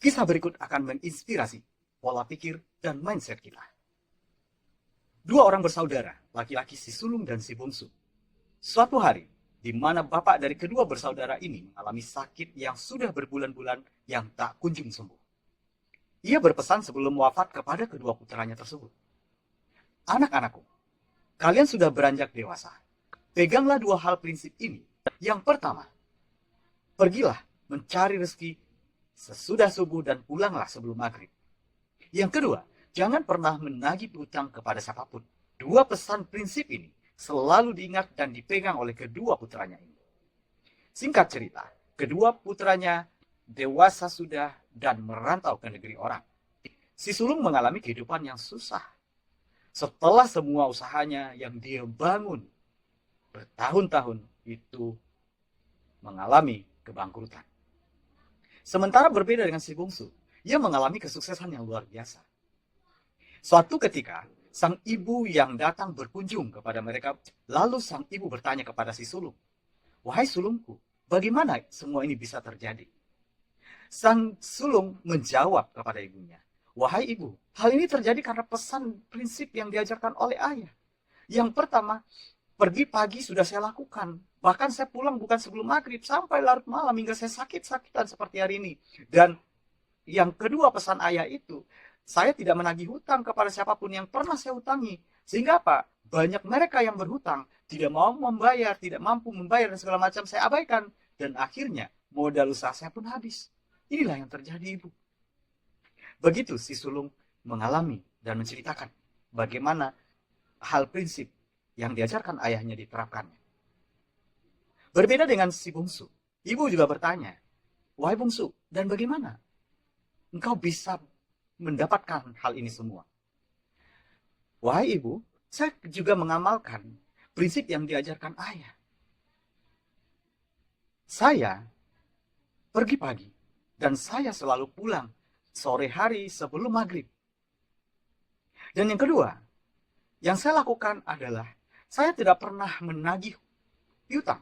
Kisah berikut akan menginspirasi pola pikir dan mindset kita. Dua orang bersaudara, laki-laki si sulung dan si bungsu. Suatu hari, di mana bapak dari kedua bersaudara ini mengalami sakit yang sudah berbulan-bulan yang tak kunjung sembuh. Ia berpesan sebelum wafat kepada kedua putranya tersebut. Anak-anakku, kalian sudah beranjak dewasa. Peganglah dua hal prinsip ini. Yang pertama, pergilah mencari rezeki sesudah subuh dan pulanglah sebelum maghrib. Yang kedua, jangan pernah menagih hutang kepada siapapun. Dua pesan prinsip ini selalu diingat dan dipegang oleh kedua putranya ini. Singkat cerita, kedua putranya dewasa sudah dan merantau ke negeri orang. Si sulung mengalami kehidupan yang susah. Setelah semua usahanya yang dia bangun bertahun-tahun itu mengalami kebangkrutan. Sementara berbeda dengan si bungsu, ia mengalami kesuksesan yang luar biasa. Suatu ketika, sang ibu yang datang berkunjung kepada mereka, lalu sang ibu bertanya kepada si sulung, "Wahai sulungku, bagaimana semua ini bisa terjadi?" Sang sulung menjawab kepada ibunya, "Wahai ibu, hal ini terjadi karena pesan prinsip yang diajarkan oleh ayah. Yang pertama, pergi pagi sudah saya lakukan. Bahkan saya pulang bukan sebelum maghrib, sampai larut malam hingga saya sakit-sakitan seperti hari ini. Dan yang kedua pesan ayah itu, saya tidak menagih hutang kepada siapapun yang pernah saya hutangi. Sehingga apa? Banyak mereka yang berhutang, tidak mau membayar, tidak mampu membayar, dan segala macam saya abaikan. Dan akhirnya modal usaha saya pun habis. Inilah yang terjadi, ibu." Begitu si sulung mengalami dan menceritakan bagaimana hal prinsip yang diajarkan ayahnya diterapkannya. Berbeda dengan si bungsu, ibu juga bertanya, "Wahai bungsu, dan bagaimana engkau bisa mendapatkan hal ini semua?" "Wahai ibu, saya juga mengamalkan prinsip yang diajarkan ayah. Saya pergi pagi dan saya selalu pulang sore hari sebelum maghrib. Dan yang kedua, yang saya lakukan adalah saya tidak pernah menagih piutang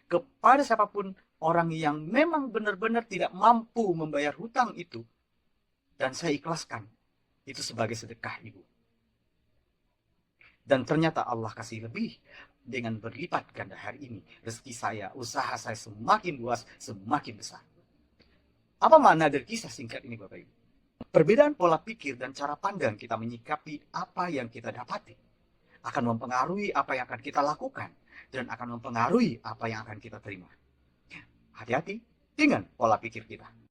kepada siapapun orang yang memang benar-benar tidak mampu membayar hutang itu. Dan saya ikhlaskan itu sebagai sedekah, ibu. Dan ternyata Allah kasih lebih dengan berlipat ganda hari ini. Rezeki saya, usaha saya semakin luas, semakin besar." Apa makna dari kisah singkat ini, Bapak Ibu? Perbedaan pola pikir dan cara pandang kita menyikapi apa yang kita dapati akan mempengaruhi apa yang akan kita lakukan dan akan mempengaruhi apa yang akan kita terima. Hati-hati dengan pola pikir kita.